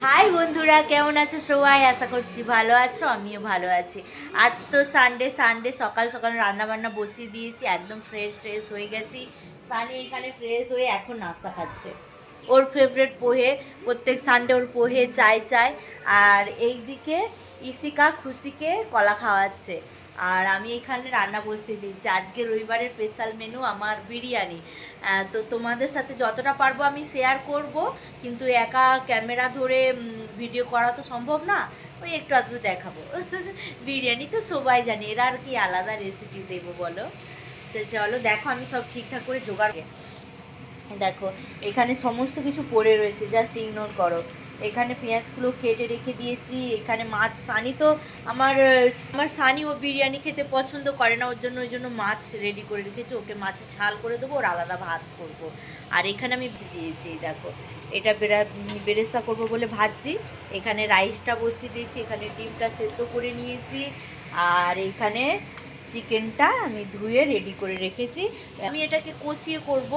High বন্ধুরা, কেমন আছো সবাই? আশা করছি ভালো আছো, আমিও ভালো আছি। আজ তো সানডে সকাল সকাল রান্না বান্না বসিয়ে দিয়েছি, একদম ফ্রেশ হয়ে গেছি। সানি এখানে ফ্রেশ হয়ে এখন নাস্তা খাচ্ছে, ওর ফেভারিট পোহে। প্রত্যেক সানডে ওর পোহে চাই। আর এইদিকে ইসিকা খুশিকে কলা খাওয়াচ্ছে। আর আমি এখানে রান্না বসিয়ে দিচ্ছি। আজকে রবিবারের স্পেশাল মেনু আমার বিরিয়ানি। তো তোমাদের সাথে যতটা পারবো আমি শেয়ার করব, কিন্তু একা ক্যামেরা ধরে ভিডিও করা তো সম্ভব না। ওই একটু আধটু দেখাবো। বিরিয়ানি তো সবাই জানি, এরা আর কি আলাদা রেসিপি দেবো বলো? তো চলো দেখো, আমি সব ঠিকঠাক করে জোগাড়। দেখো এখানে সমস্ত কিছু পড়ে রয়েছে, জাস্ট ইগনোর করো। এখানে পেঁয়াজগুলো কেটে রেখে দিয়েছি। এখানে মাছ, সানি তো আমার আমার সানি ও বিরিয়ানি খেতে পছন্দ করে না, ওই জন্য মাছ রেডি করে রেখেছি। ওকে মাছের ঝাল করে দেবো, ওর আলাদা ভাত করবো। আর এখানে আমি দিয়েছি, দেখো এটা বেরেস্তা করবো বলে ভাজছি। এখানে রাইসটা বসিয়ে দিয়েছি, এখানে ডিমটা সেদ্ধ করে নিয়েছি। আর এখানে চিকেনটা আমি ধুয়ে রেডি করে রেখেছি। আমি এটাকে কষিয়ে করব,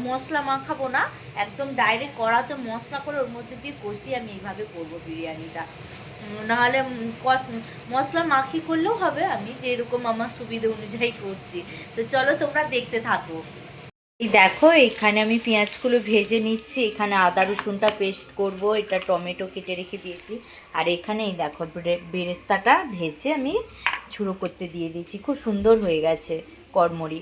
মশলা মাখাবো না, একদম ডাইরেক্ট কড়াতে মশলা করে ওর মধ্যে দিয়ে কষিয়ে আমি এইভাবে করবো বিরিয়ানিটা। নাহলে মশলা মাখি করলেও হবে, আমি যেরকম আমার সুবিধে অনুযায়ী করছি। তো চলো তোমরা দেখতে থাকো। এই দেখো এখানে আমি পেঁয়াজগুলো ভেজে নিচ্ছি। এখানে আদা রসুনটা পেস্ট করব, এটা টমেটো কেটে রেখে দিয়েছি। আর এখানে এই দেখো বেরেস্তাটা ভেজে আমি ঝুড়ো করতে দিয়ে দিয়েছি, খুব সুন্দর হয়ে গেছে কড়মড়ি।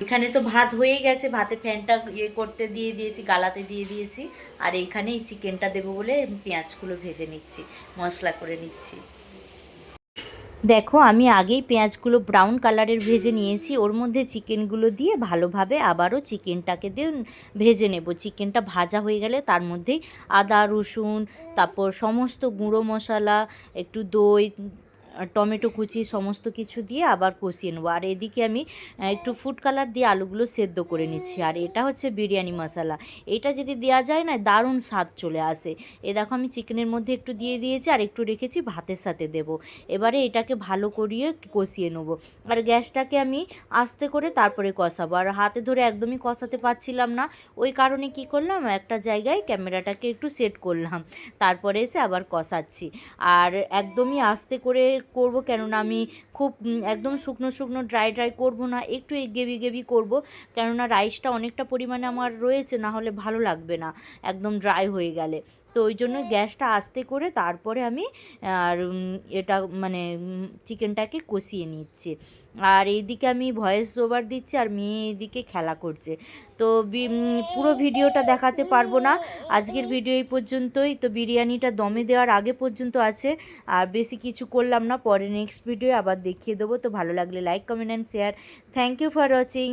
এখানে তো ভাত হয়ে গেছে, ভাতে ফ্যানটা করতে দিয়ে দিয়েছি, গালাতে দিয়ে দিয়েছি। আর এইখানে এই চিকেনটা দেবো বলে পেঁয়াজগুলো ভেজে নিচ্ছি, মশলা করে নিচ্ছি। দেখো আমি আগেই পেঁয়াজগুলো ব্রাউন কালারের ভেজে নিয়েছি, ওর মধ্যে চিকেনগুলো দিয়ে ভালোভাবে আবারও চিকেনটাকে দিয়ে ভেজে নেব। চিকেনটা ভাজা হয়ে গেলে তার মধ্যেই আদা রসুন, তারপর সমস্ত গুঁড়ো মশলা, একটু দই, টমেটো কুচি সমস্ত কিছু দিয়ে আবার কষিয়ে নেবো। আর এদিকে আমি একটু ফুড কালার দিয়ে আলুগুলো সেদ্ধ করে নিচ্ছি। আর এটা হচ্ছে বিরিয়ানি মশলা, এটা যদি দেওয়া যায় না দারুণ স্বাদ চলে আসে। এ দেখো আমি চিকেনের মধ্যে একটু দিয়ে দিয়েছি, আর একটু রেখেছি ভাতের সাথে দেবো। এবারে এটাকে ভালো করিয়ে কষিয়ে নেবো। আর গ্যাসটাকে আমি আস্তে করে তারপরে কষাবো। আর হাতে ধরে একদমই কষাতে পারছিলাম না, ওই কারণে কি করলাম, একটা জায়গায় ক্যামেরাটাকে একটু সেট করলাম, তারপরে এসে আবার কষাচ্ছি। আর একদমই আস্তে করে করব, কেননা আমি খুব একদম শুকনো ড্রাই করব না, একটু গ্রেভি করব। কেননা রাইসটা অনেকটা পরিমাণে আমার রয়েছে, না হলে ভালো লাগবে না একদম ড্রাই হয়ে গেলে। তো ওই জন্য গ্যাসটা আস্তে করে তারপরে আমি আর এটা মানে চিকেনটাকে কষিয়ে নিচ্ছি। আর এইদিকে আমি ভয়েস ওভার দিচ্ছি, আর মেয়ে এইদিকে খেলা করছে। তো পুরো ভিডিওটা দেখাতে পারবো না, আজকের ভিডিও এই পর্যন্তই। তো বিরিয়ানিটা দমে দেওয়ার আগে পর্যন্ত আছে, আর বেশি কিছু করলাম না, পরে নেক্সট ভিডিও আবার দেখিয়ে দেবো। তো ভালো লাগলে like comment and share. Thank you for watching.